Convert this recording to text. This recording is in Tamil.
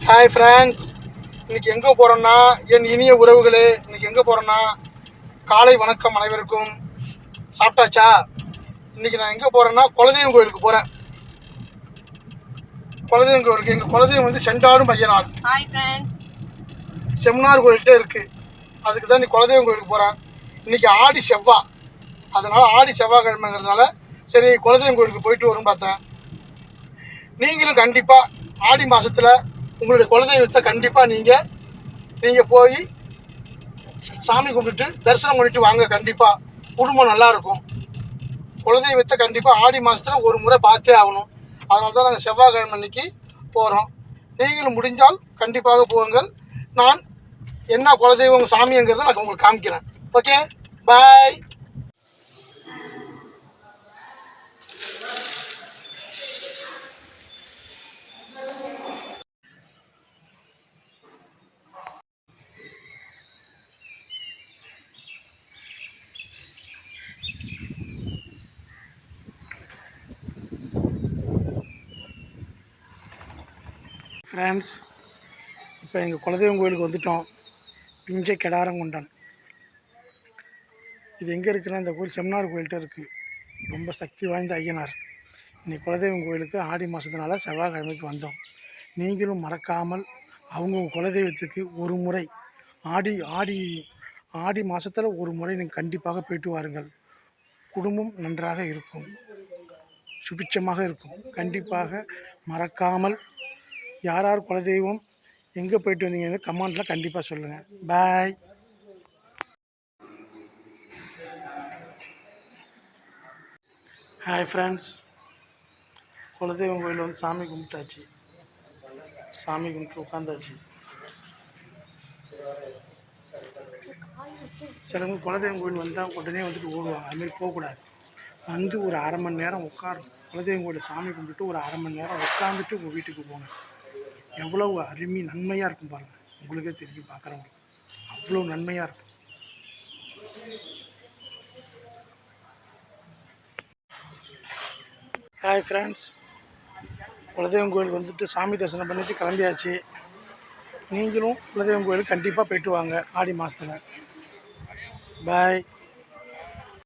ஹாய் ஃப்ரெண்ட்ஸ், இன்றைக்கி எங்கே போகிறோன்னா என் இனிய உறவுகளே, இன்றைக்கி எங்கே போகிறோன்னா காலை வணக்கம் அனைவருக்கும். சாப்பிட்டாச்சா? இன்றைக்கி நான் எங்கே போகிறேன்னா குலதெய்வம் கோயிலுக்கு போகிறேன். குலதெய்வம் கோயிலுக்கு எங்கள் குலதெய்வம் வந்து செண்டாடும் ஐயனார். Hi friends. செம்னார் கோயில்கிட்ட இருக்குது. அதுக்கு தான் நீ குலதெய்வம் கோயிலுக்கு போகிறேன். இன்றைக்கி ஆடி செவ்வாய், அதனால் ஆடி செவ்வாய்க்கிழமைங்கிறதுனால சரி குலதெய்வம் கோயிலுக்கு போயிட்டு வரும்னு பார்த்தேன். நீங்களும் கண்டிப்பாக ஆடி மாதத்தில் உங்களுடைய குலதெய்வத்தை கண்டிப்பாக நீங்கள் போய் சாமி கும்பிட்டு தரிசனம் பண்ணிட்டு வாங்க. கண்டிப்பாக குடும்பம் நல்லாயிருக்கும். குலதெய்வத்தை கண்டிப்பாக ஆடி மாதத்தில் ஒரு முறை பார்த்தே ஆகணும். அதனால தான் நாங்கள் செவ்வாய்க்கிழமை அன்னைக்கு போகிறோம். நீங்களும் முடிஞ்சால் கண்டிப்பாக போங்கள். நான் என்ன குலதெய்வம் சாமிங்கிறத நான் உங்களுக்கு காமிக்கிறேன். ஓகே, பாய். ஃப்ரெண்ட்ஸ், இப்போ எங்கள் குலதெய்வம் கோயிலுக்கு வந்துட்டோம். பிஞ்சை கெடாரங்குண்டன். இது எங்கே இருக்குன்னா, இந்த கோயில் செம்னார் கோயில்கிட்ட இருக்குது. ரொம்ப சக்தி வாய்ந்த ஐயனார். இன்றைக்கி குலதெய்வம் கோயிலுக்கு ஆடி மாதத்தினால செவ்வாய்க்கிழமைக்கு வந்தோம். நீங்களும் மறக்காமல் அவங்கவுங்க குலதெய்வத்துக்கு ஒரு முறை ஆடி ஆடி ஆடி மாதத்தில் ஒரு முறை நீங்கள் கண்டிப்பாக போயிட்டு வாருங்கள். குடும்பம் நன்றாக இருக்கும், சுபிட்சமாக இருக்கும். கண்டிப்பாக மறக்காமல் யார் யார் குலதெய்வம் எங்கே போயிட்டு வந்தீங்க கமெண்ட்டில் கண்டிப்பாக சொல்லுங்கள். பாய். ஹாய் ஃப்ரெண்ட்ஸ், குலதெய்வம் கோயிலில் வந்து சாமி கும்பிட்டாச்சு. சாமி கும்பிட்டு உட்காந்தாச்சு. சிலவங்க குலதெய்வம் கோயில் வந்தால் உடனே வந்துட்டு ஓடுவாங்க. அதுமாரி போகக்கூடாது. வந்து ஒரு அரை மணி நேரம் உட்காரணும். குலதெய்வம் கோயிலில் சாமி கும்பிட்டு ஒரு அரை மணி நேரம் உட்காந்துட்டு உங்கள் வீட்டுக்கு போங்க. எவ்வளவு அருமை நன்மையாக இருக்கும் பாருங்கள். உங்களுக்கே தெரியும், பார்க்குறவங்க அவ்வளோ நன்மையாக இருக்கும். ஹாய் ஃப்ரெண்ட்ஸ், குலதெய்வம் கோயிலுக்கு வந்துட்டு சாமி தரிசனம் பண்ணிவிட்டு கிளம்பியாச்சு. நீங்களும் குலதெய்வம் கோயிலுக்கு கண்டிப்பாக போய்ட்டு வாங்க ஆடி மாதத்தில். பாய்.